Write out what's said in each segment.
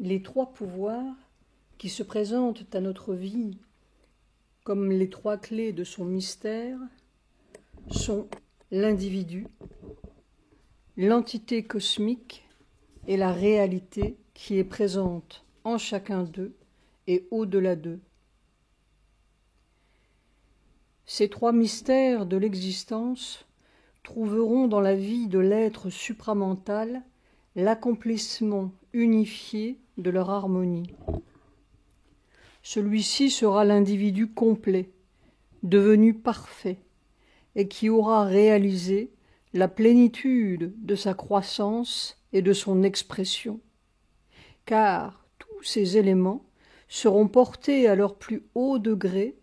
Les trois pouvoirs qui se présentent à notre vie comme les trois clés de son mystère sont l'individu, l'entité cosmique et la réalité qui est présente en chacun d'eux et au-delà d'eux. Ces trois mystères de l'existence trouveront dans la vie de l'être supramental l'accomplissement unifié de leur harmonie. Celui-ci sera l'individu complet, devenu parfait, et qui aura réalisé la plénitude de sa croissance et de son expression, car tous ces éléments seront portés à leur plus haut degré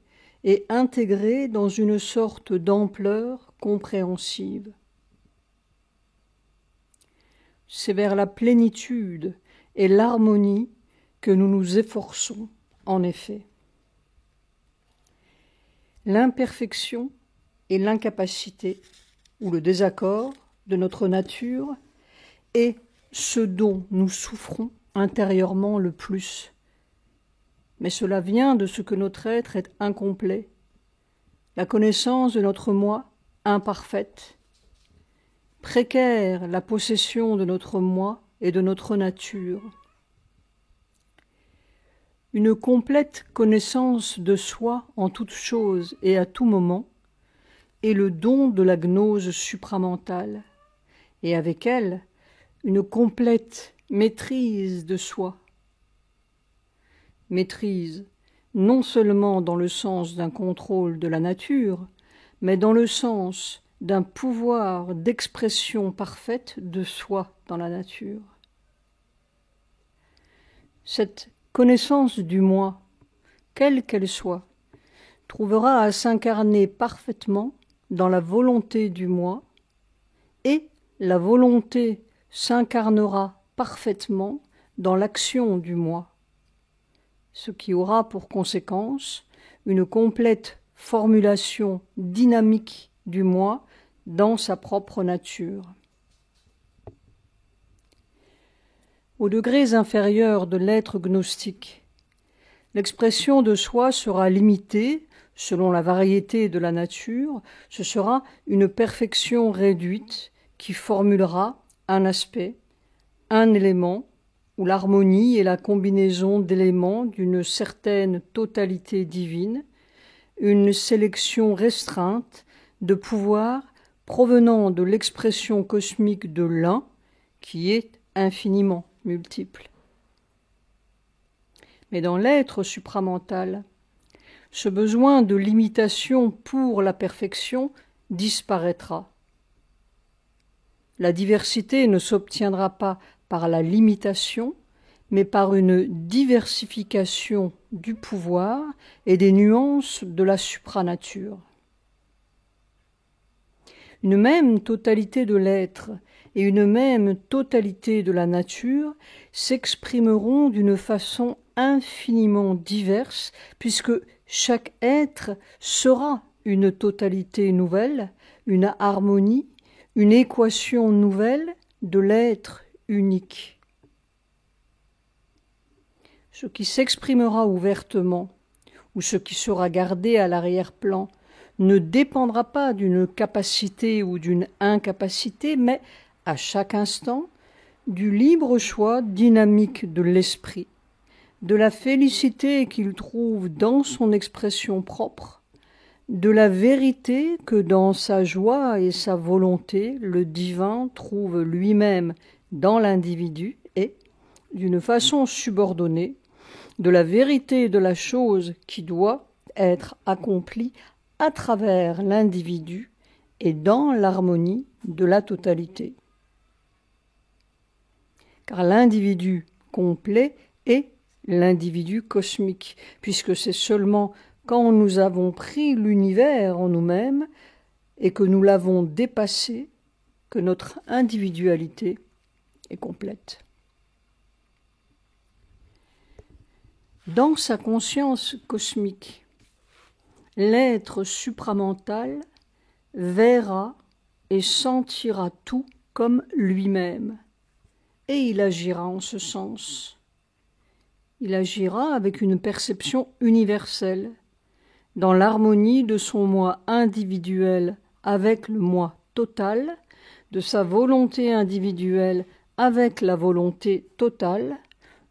et intégrés dans une sorte d'ampleur compréhensive. C'est vers la plénitude et l'harmonie que nous nous efforçons, en effet. L'imperfection et l'incapacité, ou le désaccord de notre nature, est ce dont nous souffrons intérieurement le plus. Mais cela vient de ce que notre être est incomplet, la connaissance de notre moi imparfaite, précaire la possession de notre moi et de notre nature. Une complète connaissance de soi en toutes choses et à tout moment est le don de la gnose supramentale, et avec elle, une complète maîtrise de soi. Maîtrise non seulement dans le sens d'un contrôle de la nature, mais dans le sens d'un pouvoir d'expression parfaite de soi dans la nature. Cette connaissance du moi, quelle qu'elle soit, trouvera à s'incarner parfaitement dans la volonté du moi, et la volonté s'incarnera parfaitement dans l'action du moi, ce qui aura pour conséquence une complète formulation dynamique du moi dans sa propre nature. Aux degrés inférieurs de l'être gnostique, l'expression de soi sera limitée selon la variété de la nature. Ce sera une perfection réduite qui formulera un aspect, un élément, ou l'harmonie et la combinaison d'éléments d'une certaine totalité divine, une sélection restreinte de pouvoirs provenant de l'expression cosmique de l'un, qui est infiniment multiple. Mais dans l'être supramental, ce besoin de limitation pour la perfection disparaîtra. La diversité ne s'obtiendra pas par la limitation, mais par une diversification du pouvoir et des nuances de la supranature. Une même totalité de l'être et une même totalité de la nature s'exprimeront d'une façon infiniment diverse, puisque chaque être sera une totalité nouvelle, une harmonie, une équation nouvelle de l'être unique. Ce qui s'exprimera ouvertement ou ce qui sera gardé à l'arrière-plan ne dépendra pas d'une capacité ou d'une incapacité, mais à chaque instant du libre choix dynamique de l'esprit, de la félicité qu'il trouve dans son expression propre, de la vérité que dans sa joie et sa volonté le divin trouve lui-même dans l'individu et, d'une façon subordonnée, de la vérité de la chose qui doit être accomplie à travers l'individu et dans l'harmonie de la totalité. Car l'individu complet est l'individu cosmique, puisque c'est seulement quand nous avons pris l'univers en nous-mêmes et que nous l'avons dépassé que notre individualité est complète. Dans sa conscience cosmique, l'être supramental verra et sentira tout comme lui-même, et il agira en ce sens. il agira avec une perception universelle, dans l'harmonie de son moi individuel avec le moi total, de sa volonté individuelle avec la volonté totale,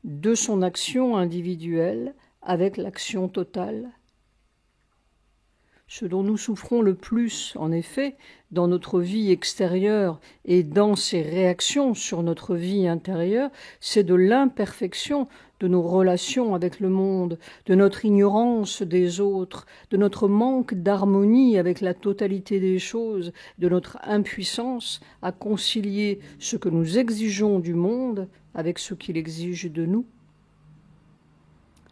de son action individuelle avec l'action totale. Ce dont nous souffrons le plus, en effet, dans notre vie extérieure et dans ses réactions sur notre vie intérieure, c'est de l'imperfection de nos relations avec le monde, de notre ignorance des autres, de notre manque d'harmonie avec la totalité des choses, de notre impuissance à concilier ce que nous exigeons du monde avec ce qu'il exige de nous.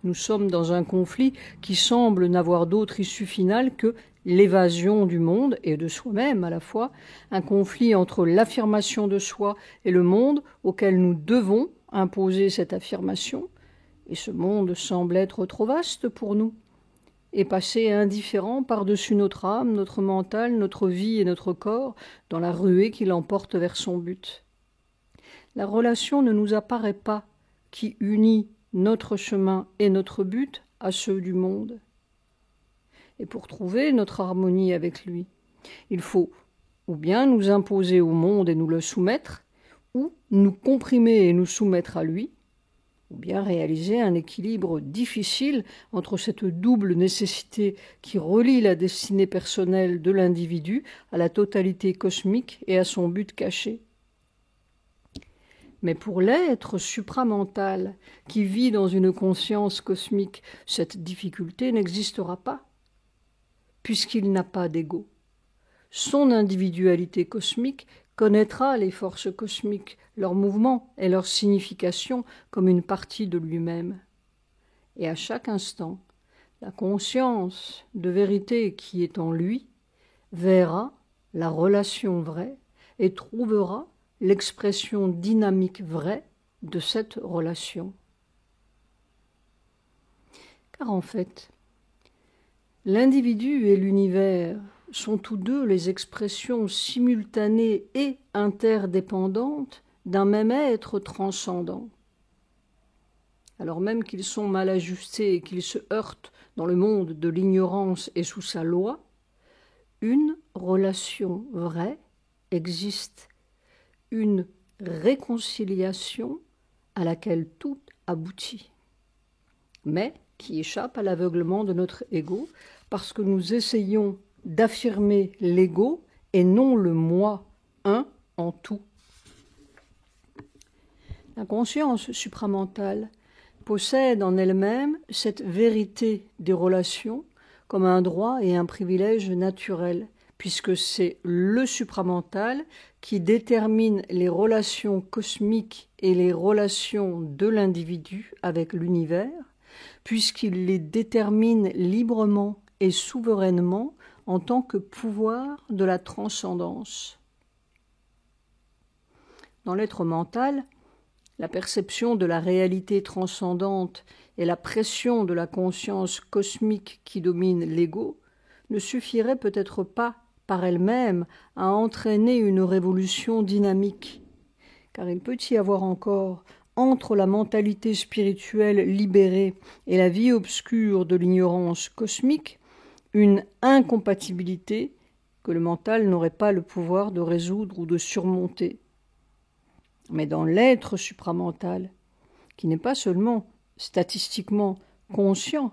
Nous sommes dans un conflit qui semble n'avoir d'autre issue finale que l'évasion du monde et de soi-même à la fois, un conflit entre l'affirmation de soi et le monde auquel nous devons imposer cette affirmation, et ce monde semble être trop vaste pour nous, et passer indifférent par-dessus notre âme, notre mental, notre vie et notre corps, dans la ruée qui l'emporte vers son but. La relation ne nous apparaît pas qui unit notre chemin et notre but à ceux du monde. Et pour trouver notre harmonie avec lui, il faut ou bien nous imposer au monde et nous le soumettre, ou nous comprimer et nous soumettre à lui, ou bien réaliser un équilibre difficile entre cette double nécessité qui relie la destinée personnelle de l'individu à la totalité cosmique et à son but caché. Mais pour l'être supramental qui vit dans une conscience cosmique, cette difficulté n'existera pas, puisqu'il n'a pas d'ego. Son individualité cosmique connaîtra les forces cosmiques, leurs mouvements et leur signification comme une partie de lui-même. Et à chaque instant, la conscience de vérité qui est en lui verra la relation vraie et trouvera l'expression dynamique vraie de cette relation. Car en fait, l'individu et l'univers sont tous deux les expressions simultanées et interdépendantes d'un même être transcendant. Alors même qu'ils sont mal ajustés et qu'ils se heurtent dans le monde de l'ignorance et sous sa loi, une relation vraie existe, une réconciliation à laquelle tout aboutit, mais qui échappe à l'aveuglement de notre ego, parce que nous essayons d'affirmer l'ego et non le moi, un en tout. La conscience supramentale possède en elle-même cette vérité des relations comme un droit et un privilège naturel, puisque c'est le supramental qui détermine les relations cosmiques et les relations de l'individu avec l'univers, puisqu'il les détermine librement et souverainement en tant que pouvoir de la transcendance. Dans l'être mental, la perception de la réalité transcendante et la pression de la conscience cosmique qui domine l'ego ne suffiraient peut-être pas par elles-mêmes à entraîner une révolution dynamique, car il peut y avoir encore entre la mentalité spirituelle libérée et la vie obscure de l'ignorance cosmique une incompatibilité que le mental n'aurait pas le pouvoir de résoudre ou de surmonter. Mais dans l'être supramental, qui n'est pas seulement statiquement conscient,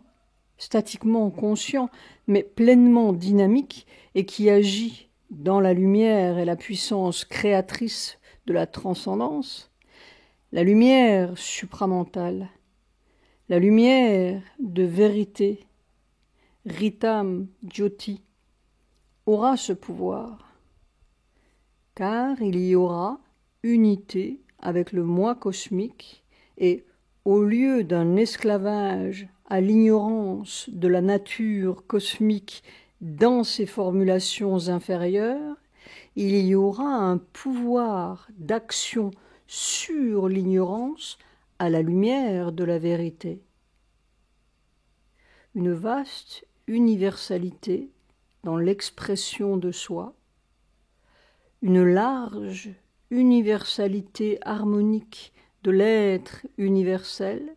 mais pleinement dynamique et qui agit dans la lumière et la puissance créatrice de la transcendance, la lumière supramentale, la lumière de vérité, Ritam Jyoti, aura ce pouvoir, car il y aura unité avec le moi cosmique et, au lieu d'un esclavage à l'ignorance de la nature cosmique dans ses formulations inférieures, il y aura un pouvoir d'action sur l'ignorance à la lumière de la vérité. Une vaste universalité dans l'expression de soi, une large universalité harmonique de l'être universel,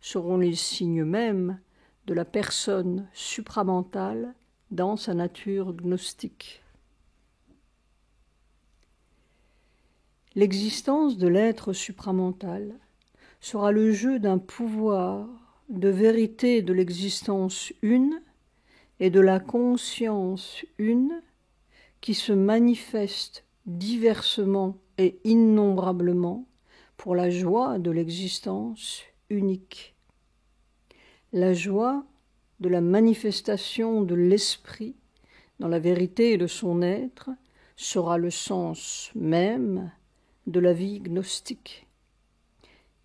seront les signes mêmes de la personne supramentale dans sa nature gnostique. L'existence de l'être supramental sera le jeu d'un pouvoir de vérité de l'existence une et de la conscience une qui se manifeste diversement et innombrablement pour la joie de l'existence unique. La joie de la manifestation de l'esprit dans la vérité de son être sera le sens même de la vie gnostique.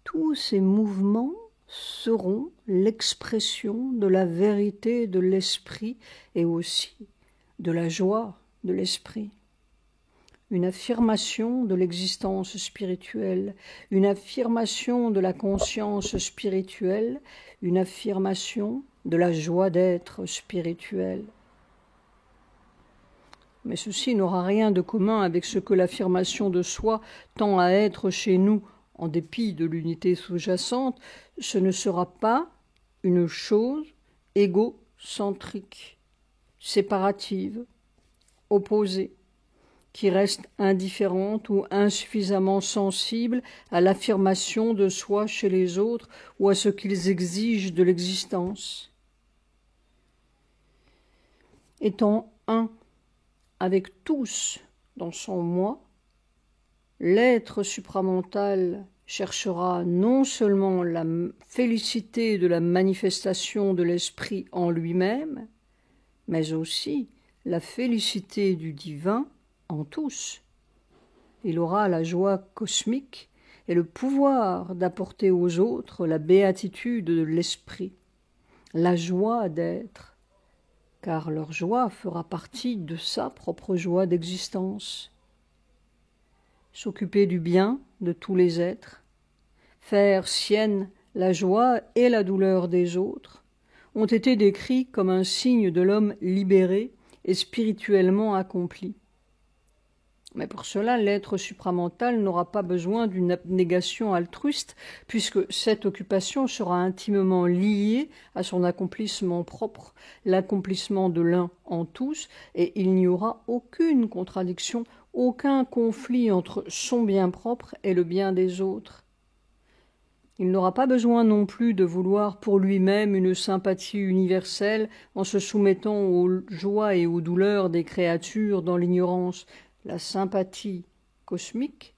Tous ces mouvements seront l'expression de la vérité de l'esprit et aussi de la joie de l'esprit. Une affirmation de l'existence spirituelle, une affirmation de la conscience spirituelle, une affirmation de la joie d'être spirituelle. Mais ceci n'aura rien de commun avec ce que l'affirmation de soi tend à être chez nous, en dépit de l'unité sous-jacente. Ce ne sera pas une chose égocentrique, séparative, opposée, qui reste indifférente ou insuffisamment sensible à l'affirmation de soi chez les autres ou à ce qu'ils exigent de l'existence. Étant un avec tous dans son moi, l'être supramental cherchera non seulement la félicité de la manifestation de l'esprit en lui-même, mais aussi la félicité du divin en tous. Il aura la joie cosmique et le pouvoir d'apporter aux autres la béatitude de l'esprit, la joie d'être, car leur joie fera partie de sa propre joie d'existence. S'occuper du bien de tous les êtres, faire sienne la joie et la douleur des autres, ont été décrits comme un signe de l'homme libéré et spirituellement accompli. Mais pour cela, l'être supramental n'aura pas besoin d'une abnégation altruiste, puisque cette occupation sera intimement liée à son accomplissement propre, l'accomplissement de l'un en tous, et il n'y aura aucune contradiction, aucun conflit entre son bien propre et le bien des autres. Il n'aura pas besoin non plus de vouloir pour lui-même une sympathie universelle en se soumettant aux joies et aux douleurs des créatures dans l'ignorance. La sympathie cosmique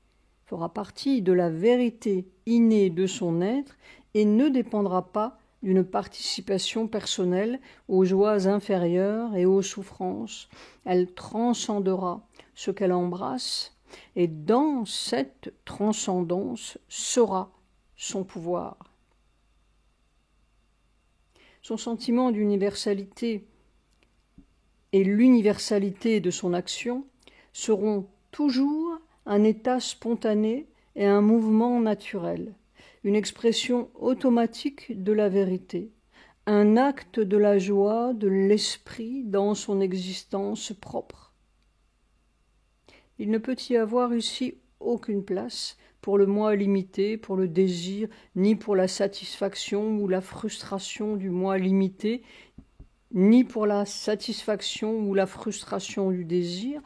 fera partie de la vérité innée de son être et ne dépendra pas d'une participation personnelle aux joies inférieures et aux souffrances. Elle transcendera ce qu'elle embrasse et dans cette transcendance sera son pouvoir. Son sentiment d'universalité et l'universalité de son action seront toujours un état spontané et un mouvement naturel, une expression automatique de la vérité, un acte de la joie de l'esprit dans son existence propre. Il ne peut y avoir ici aucune place pour le moi limité, pour le désir, ni pour la satisfaction ou la frustration du moi limité, ni pour la satisfaction ou la frustration du désir,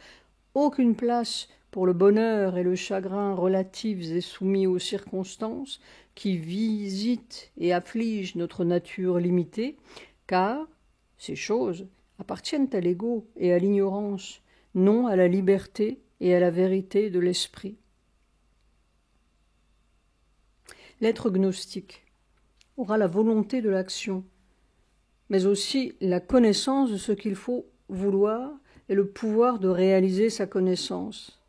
aucune place pour le bonheur et le chagrin relatifs et soumis aux circonstances qui visitent et affligent notre nature limitée, car ces choses appartiennent à l'ego et à l'ignorance, non à la liberté et à la vérité de l'esprit. L'être gnostique aura la volonté de l'action, mais aussi la connaissance de ce qu'il faut vouloir et le pouvoir de réaliser sa connaissance.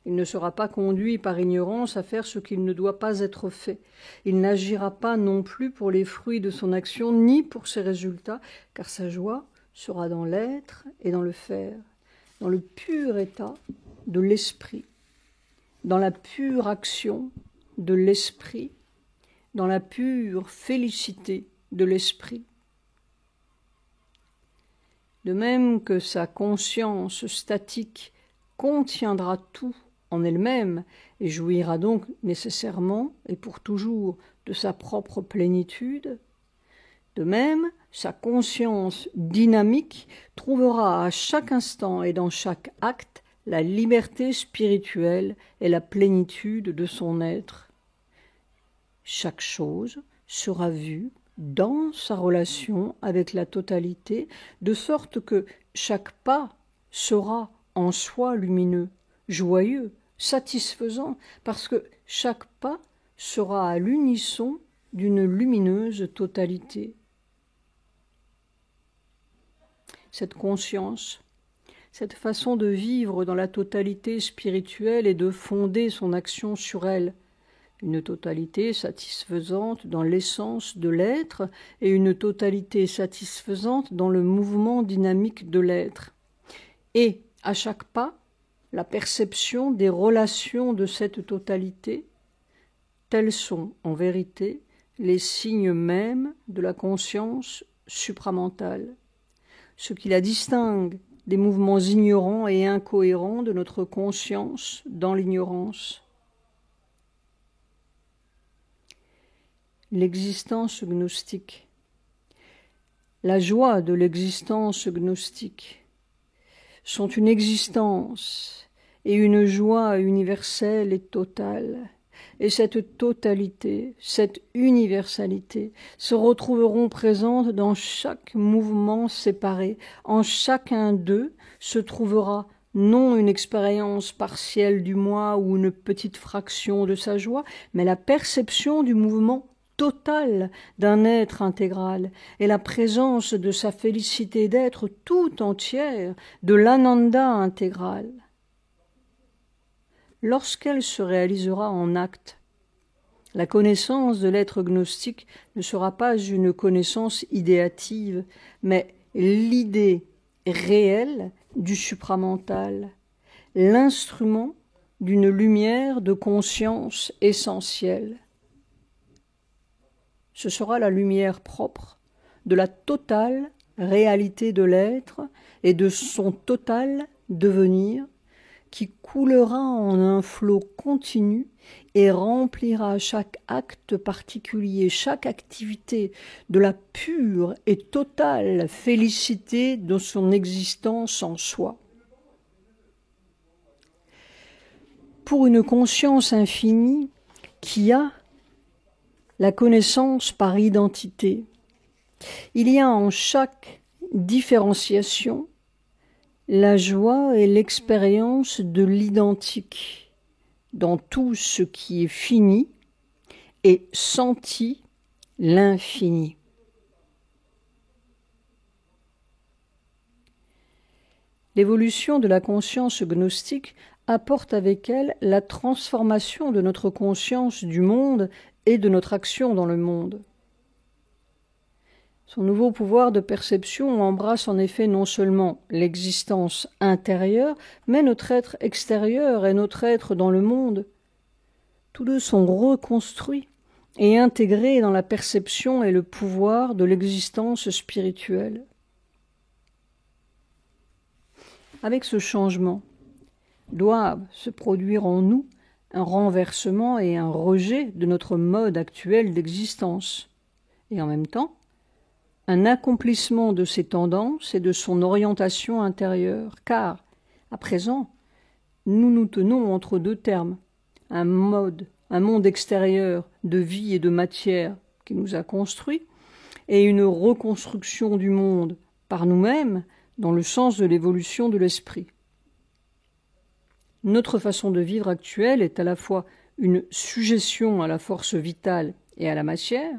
Il ne sera pas conduit par ignorance à faire ce qu'il ne doit pas être fait. Il n'agira pas non plus pour les fruits de son action ni pour ses résultats, car sa joie sera dans l'être et dans le faire, dans le pur état de l'esprit, dans la pure action de l'esprit, dans la pure félicité de l'esprit. De même que sa conscience statique contiendra tout en elle-même et jouira donc nécessairement et pour toujours de sa propre plénitude, de même, sa conscience dynamique trouvera à chaque instant et dans chaque acte la liberté spirituelle et la plénitude de son être. Chaque chose sera vue dans sa relation avec la totalité, de sorte que chaque pas sera en soi lumineux, joyeux, satisfaisant, parce que chaque pas sera à l'unisson d'une lumineuse totalité. Cette conscience, cette façon de vivre dans la totalité spirituelle et de fonder son action sur elle, une totalité satisfaisante dans l'essence de l'être et une totalité satisfaisante dans le mouvement dynamique de l'être. Et, à chaque pas, la perception des relations de cette totalité, tels sont, en vérité, les signes mêmes de la conscience supramentale. Ce qui la distingue des mouvements ignorants et incohérents de notre conscience dans l'ignorance. L'existence gnostique. La joie de l'existence gnostique sont une existence et une joie universelle et totale. Et cette totalité, cette universalité se retrouveront présentes dans chaque mouvement séparé. En chacun d'eux se trouvera non une expérience partielle du moi ou une petite fraction de sa joie, mais la perception du mouvement total d'un être intégral et la présence de sa félicité d'être tout entière, de l'ananda intégral. Lorsqu'elle se réalisera en acte, la connaissance de l'être gnostique ne sera pas une connaissance idéative, mais l'idée réelle du supramental, l'instrument d'une lumière de conscience essentielle. Ce sera la lumière propre de la totale réalité de l'être et de son total devenir, qui coulera en un flot continu et remplira chaque acte particulier, chaque activité de la pure et totale félicité de son existence en soi. Pour une conscience infinie qui a la connaissance par identité, il y a en chaque différenciation la joie et l'expérience de l'identique dans tout ce qui est fini et senti l'infini. L'évolution de la conscience gnostique apporte avec elle la transformation de notre conscience du monde et de notre action dans le monde. Son nouveau pouvoir de perception embrasse en effet non seulement l'existence intérieure, mais notre être extérieur et notre être dans le monde. Tous deux sont reconstruits et intégrés dans la perception et le pouvoir de l'existence spirituelle. Avec ce changement, doivent se produire en nous un renversement et un rejet de notre mode actuel d'existence, et en même temps, un accomplissement de ses tendances et de son orientation intérieure, car, à présent, nous nous tenons entre deux termes, un monde extérieur de vie et de matière qui nous a construits, et une reconstruction du monde par nous-mêmes dans le sens de l'évolution de l'esprit. Notre façon de vivre actuelle est à la fois une sujétion à la force vitale et à la matière,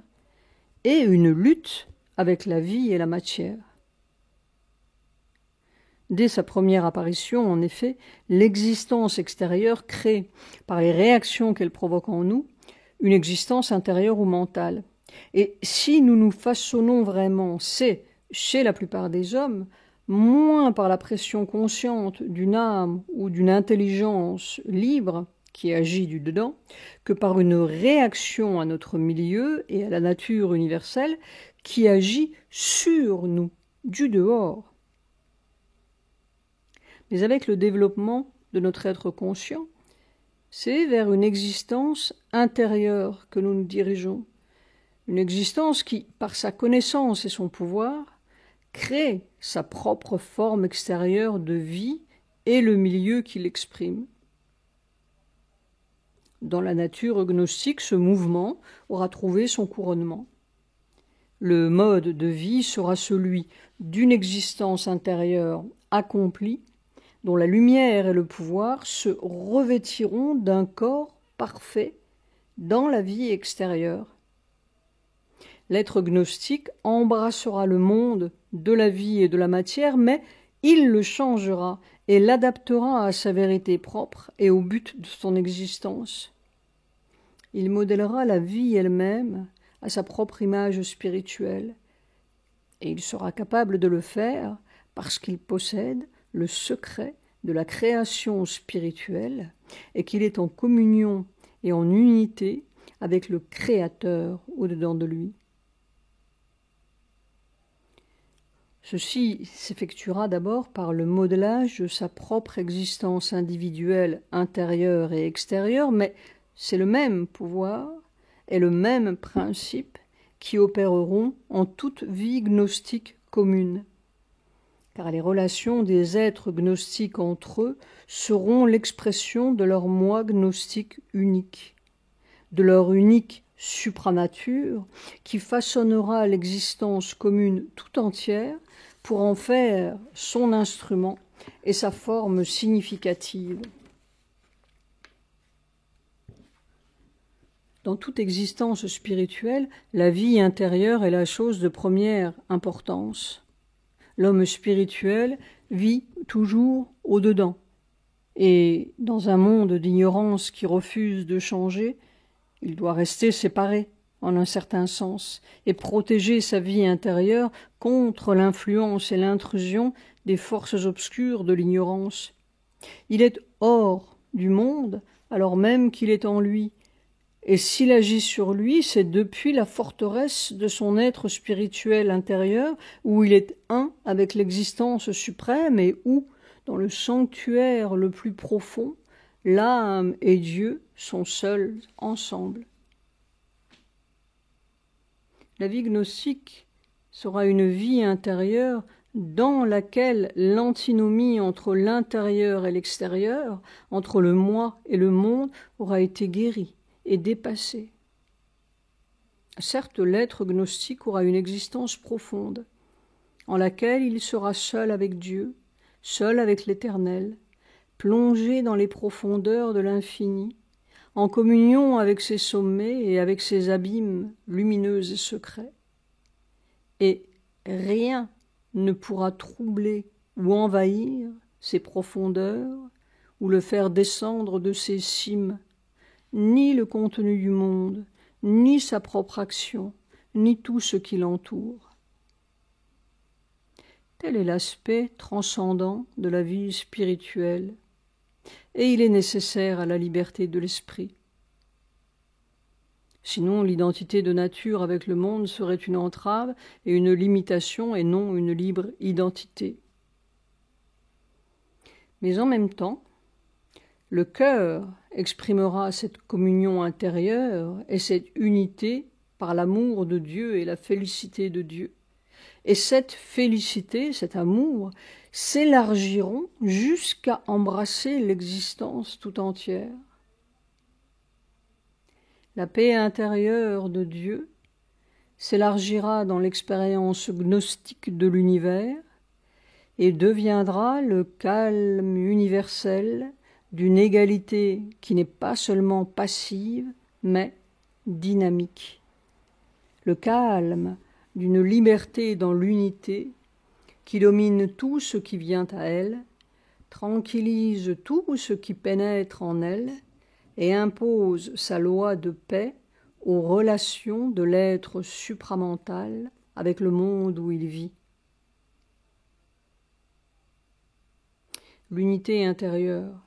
et une lutte avec la vie et la matière. Dès sa première apparition, en effet, l'existence extérieure crée, par les réactions qu'elle provoque en nous, une existence intérieure ou mentale. Et si nous nous façonnons vraiment, c'est, chez la plupart des hommes, moins par la pression consciente d'une âme ou d'une intelligence libre qui agit du dedans, que par une réaction à notre milieu et à la nature universelle qui agit sur nous, du dehors. Mais avec le développement de notre être conscient, c'est vers une existence intérieure que nous nous dirigeons, Une existence qui, par sa connaissance et son pouvoir, crée sa propre forme extérieure de vie et le milieu qui l'exprime. Dans la nature gnostique, ce mouvement aura trouvé son couronnement. Le mode de vie sera celui d'une existence intérieure accomplie, dont la lumière et le pouvoir se revêtiront d'un corps parfait dans la vie extérieure. L'être gnostique embrassera le monde de la vie et de la matière, mais il le changera et l'adaptera à sa vérité propre et au but de son existence. Il modèlera la vie elle-même à sa propre image spirituelle, et il sera capable de le faire parce qu'il possède le secret de la création spirituelle et qu'il est en communion et en unité avec le Créateur au-dedans de lui. Ceci s'effectuera d'abord par le modelage de sa propre existence individuelle, intérieure et extérieure, mais c'est le même pouvoir et le même principe qui opéreront en toute vie gnostique commune. Car les relations des êtres gnostiques entre eux seront l'expression de leur moi gnostique unique, de leur unique supranature qui façonnera l'existence commune tout entière pour en faire son instrument et sa forme significative. Dans toute existence spirituelle, la vie intérieure est la chose de première importance. L'homme spirituel vit toujours au-dedans, et dans un monde d'ignorance qui refuse de changer, il doit rester séparé, en un certain sens, et protéger sa vie intérieure contre l'influence et l'intrusion des forces obscures de l'ignorance. Il est hors du monde, alors même qu'il est en lui, et s'il agit sur lui, c'est depuis la forteresse de son être spirituel intérieur, où il est un avec l'existence suprême et où, dans le sanctuaire le plus profond, l'âme et Dieu sont seuls ensemble. La vie gnostique sera une vie intérieure dans laquelle l'antinomie entre l'intérieur et l'extérieur, entre le moi et le monde, aura été guérie et dépassée. Certes, l'être gnostique aura une existence profonde, en laquelle il sera seul avec Dieu, seul avec l'Éternel, plongé dans les profondeurs de l'infini, en communion avec ses sommets et avec ses abîmes lumineux et secrets. Et rien ne pourra troubler ou envahir ses profondeurs ou le faire descendre de ses cimes, ni le contenu du monde, ni sa propre action, ni tout ce qui l'entoure. Tel est l'aspect transcendant de la vie spirituelle, et il est nécessaire à la liberté de l'esprit. Sinon, l'identité de nature avec le monde serait une entrave et une limitation et non une libre identité. Mais en même temps, le cœur exprimera cette communion intérieure et cette unité par l'amour de Dieu et la félicité de Dieu. Et cette félicité, cet amour, s'élargiront jusqu'à embrasser l'existence tout entière. La paix intérieure de Dieu s'élargira dans l'expérience gnostique de l'univers et deviendra le calme universel d'une égalité qui n'est pas seulement passive, mais dynamique. Le calme d'une liberté dans l'unité qui domine tout ce qui vient à elle, tranquillise tout ce qui pénètre en elle et impose sa loi de paix aux relations de l'être supramental avec le monde où il vit. L'unité intérieure,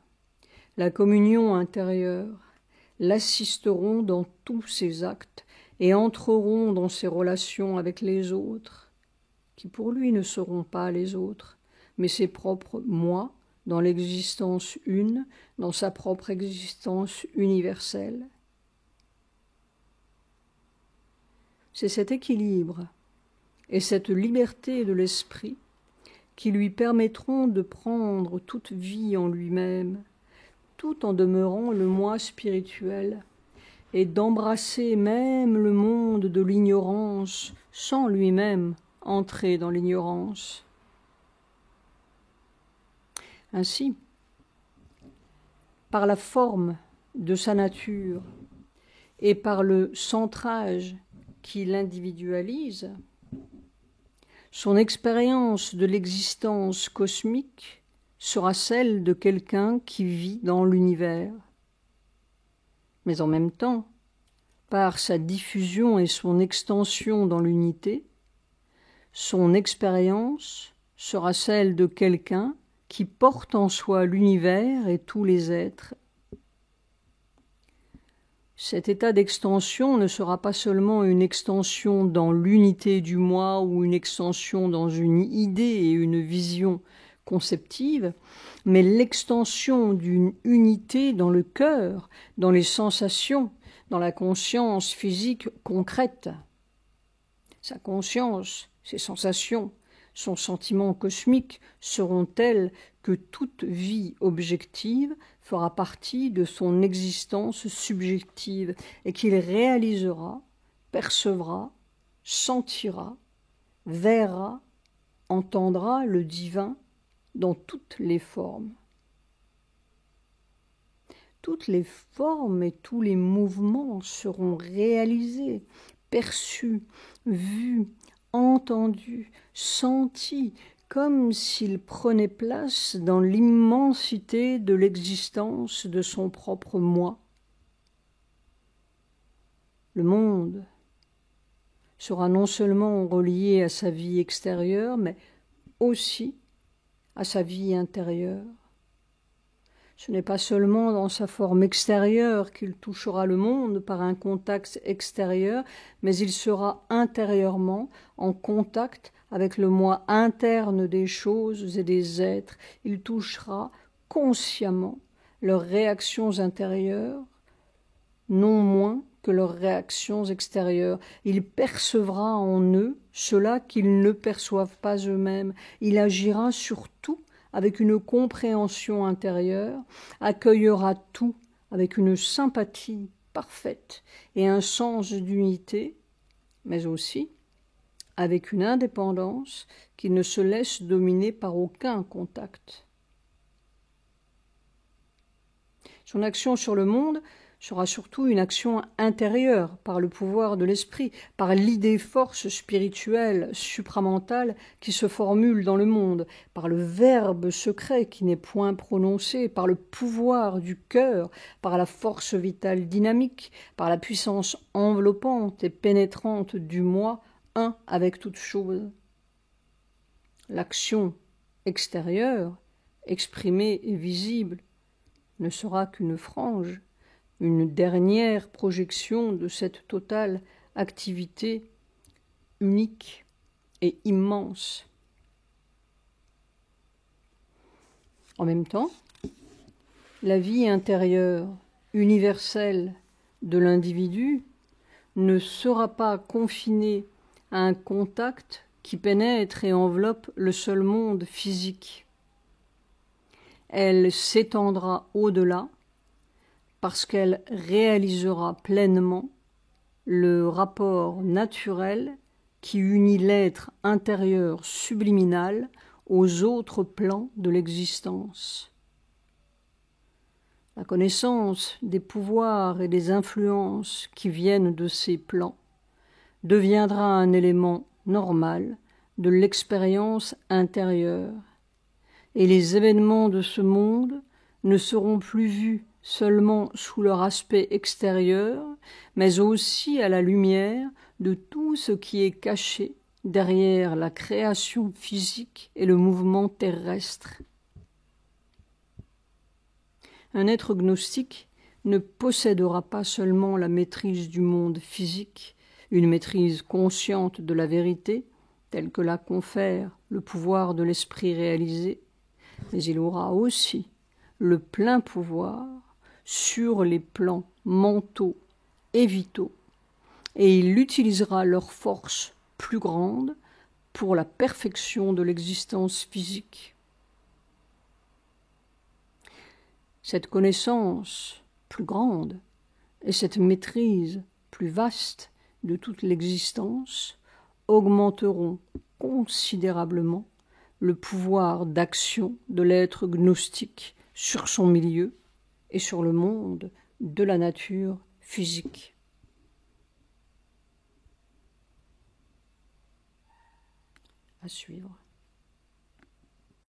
la communion intérieure l'assisteront dans tous ses actes et entreront dans ses relations avec les autres, qui pour lui ne seront pas les autres, mais ses propres moi, dans l'existence une, dans sa propre existence universelle. c'est cet équilibre et cette liberté de l'esprit qui lui permettront de prendre toute vie en lui-même, tout en demeurant le moi spirituel, et d'embrasser même le monde de l'ignorance sans lui-même entrer dans l'ignorance. Ainsi, par la forme de sa nature et par le centrage qui l'individualise, son expérience de l'existence cosmique sera celle de quelqu'un qui vit dans l'univers. Mais en même temps, par sa diffusion et son extension dans l'unité, son expérience sera celle de quelqu'un qui porte en soi l'univers et tous les êtres. Cet état d'extension ne sera pas seulement une extension dans l'unité du moi ou une extension dans une idée et une vision conceptive, mais l'extension d'une unité dans le cœur, dans les sensations, dans la conscience physique concrète. Sa conscience, ses sensations, son sentiment cosmique seront tels que toute vie objective fera partie de son existence subjective et qu'il réalisera, percevra, sentira, verra, entendra le divin dans toutes les formes. Toutes les formes et tous les mouvements seront réalisés, perçus, vus, entendus, sentis, comme s'il prenait place dans l'immensité de l'existence de son propre moi. Le monde sera non seulement relié à sa vie extérieure, mais aussi à sa vie intérieure. Ce n'est pas seulement dans sa forme extérieure qu'il touchera le monde par un contact extérieur, mais il sera intérieurement en contact avec le moi interne des choses et des êtres. Il touchera consciemment leurs réactions intérieures, non moins que leurs réactions extérieures. Il percevra en eux cela qu'ils ne perçoivent pas eux-mêmes. Il agira sur tout avec une compréhension intérieure, accueillera tout avec une sympathie parfaite et un sens d'unité, mais aussi avec une indépendance qui ne se laisse dominer par aucun contact. Son action sur le monde sera surtout une action intérieure par le pouvoir de l'esprit, par l'idée force spirituelle supramentale qui se formule dans le monde, par le verbe secret qui n'est point prononcé, par le pouvoir du cœur, par la force vitale dynamique, par la puissance enveloppante et pénétrante du moi, un avec toute chose. L'action extérieure, exprimée et visible, ne sera qu'une frange, une dernière projection de cette totale activité unique et immense. En même temps, la vie intérieure, universelle de l'individu ne sera pas confinée à un contact qui pénètre et enveloppe le seul monde physique. Elle s'étendra au-delà parce qu'elle réalisera pleinement le rapport naturel qui unit l'être intérieur subliminal aux autres plans de l'existence. La connaissance des pouvoirs et des influences qui viennent de ces plans deviendra un élément normal de l'expérience intérieure, et les événements de ce monde ne seront plus vus seulement sous leur aspect extérieur, mais aussi à la lumière de tout ce qui est caché derrière la création physique et le mouvement terrestre. Un être gnostique ne possédera pas seulement la maîtrise du monde physique, une maîtrise consciente de la vérité, telle que la confère le pouvoir de l'esprit réalisé, mais il aura aussi le plein pouvoir sur les plans mentaux et vitaux, et il utilisera leur force plus grande pour la perfection de l'existence physique. Cette connaissance plus grande et cette maîtrise plus vaste de toute l'existence augmenteront considérablement le pouvoir d'action de l'être gnostique sur son milieu et sur le monde de la nature physique. À suivre.